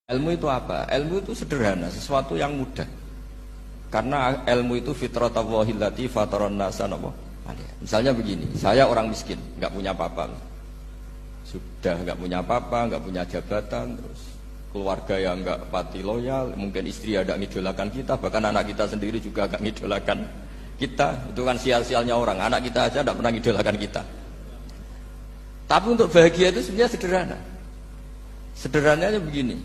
Ilmu itu apa? Ilmu itu sederhana, sesuatu yang mudah. Karena ilmu itu fitratallahi allati fataran nasa alaiha. Misalnya begini, saya orang miskin, nggak punya apa-apa. Sudah nggak punya apa-apa, nggak punya jabatan, terus keluarga yang nggak pati loyal, mungkin istri ada ngidolakan kita, bahkan anak kita sendiri juga nggak ngidolakan kita. Itu kan sial-sialnya orang, anak kita aja nggak pernah ngidolakan kita. Tapi untuk bahagia itu sebenarnya sederhana. Sederhananya begini,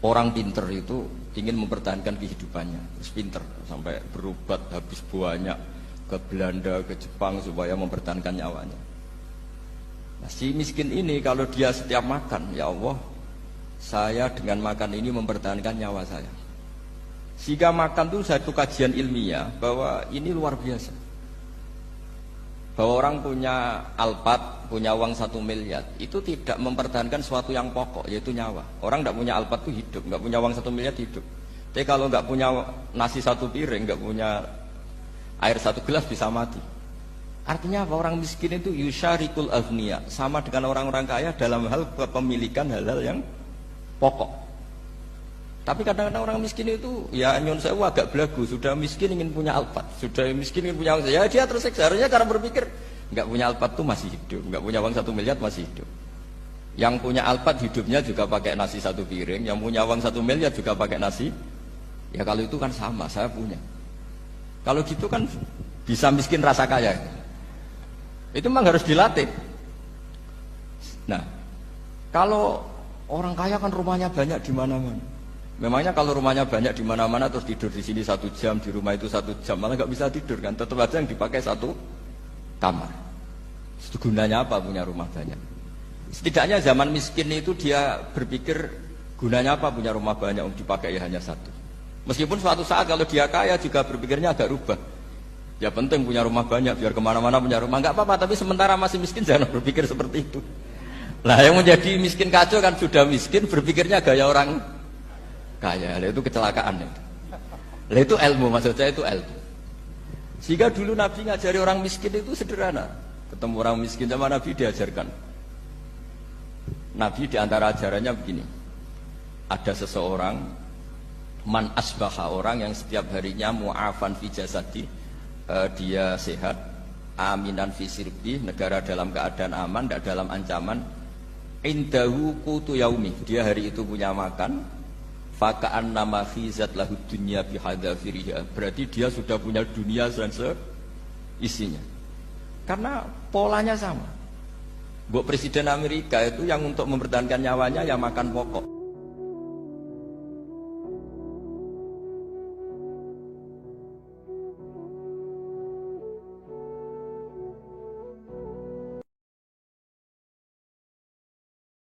orang pinter itu ingin mempertahankan kehidupannya, terus pinter sampai berobat habis banyak ke Belanda, ke Jepang supaya mempertahankan nyawanya. Nah, si miskin ini kalau dia setiap makan, ya Allah, saya dengan makan ini mempertahankan nyawa saya. Sehingga makan itu satu kajian ilmiah bahwa ini luar biasa. Bahwa orang punya Alphard, punya uang 1 miliar, itu tidak mempertahankan sesuatu yang pokok, yaitu nyawa. Orang tidak punya Alphard itu hidup, nggak punya uang 1 miliar hidup. Tapi kalau nggak punya nasi 1 piring, nggak punya air 1 gelas bisa mati. Artinya apa? Orang miskin itu yusyarikul aghniya, sama dengan orang-orang kaya dalam hal kepemilikan hal-hal yang pokok. Tapi kadang-kadang orang miskin itu ya nyon sewu agak belagu, sudah miskin ingin punya Alphard, sudah miskin ingin punya uang, ya dia tersiksa. Harusnya cara berpikir nggak punya Alphard tuh masih hidup, nggak punya uang 1 miliar masih hidup. Yang punya Alphard hidupnya juga pakai nasi 1 piring, yang punya uang 1 miliar juga pakai nasi. Ya kalau itu kan sama, saya punya. Kalau gitu kan bisa miskin rasa kaya. Itu memang harus dilatih. Nah, kalau orang kaya kan rumahnya banyak di mana-mana. Memangnya kalau rumahnya banyak di mana-mana terus tidur di sini 1 jam, di rumah itu 1 jam, malah nggak bisa tidur kan? Tetap aja yang dipakai 1 kamar. Itu gunanya apa punya rumah banyak? Setidaknya zaman miskin itu dia berpikir gunanya apa punya rumah banyak untuk dipakai ya hanya 1. Meskipun suatu saat kalau dia kaya juga berpikirnya agak rubah. Ya penting punya rumah banyak biar kemana-mana punya rumah, nggak apa-apa. Tapi sementara masih miskin jangan berpikir seperti itu. Nah yang menjadi miskin kacau kan sudah miskin berpikirnya gaya orang kaya, itu kecelakaan. Itu ilmu, maksud saya itu ilmu. Sehingga dulu Nabi ngajari orang miskin itu sederhana. Ketemu orang miskin sama Nabi diajarkan. Nabi diantara ajarannya begini. Ada seseorang man asbaha, orang yang setiap harinya mu'afan fi jasadi, dia sehat, aminan fi sirbi, negara dalam keadaan aman, tidak dalam ancaman. Indahu qutu yaumi, dia hari itu punya makan. Faka'an nama khizat lahu dunya bihadzafiriha, berarti dia sudah punya dunia dan seisinya. Karena polanya sama. Buat presiden Amerika itu yang untuk mempertahankan nyawanya ya makan pokok.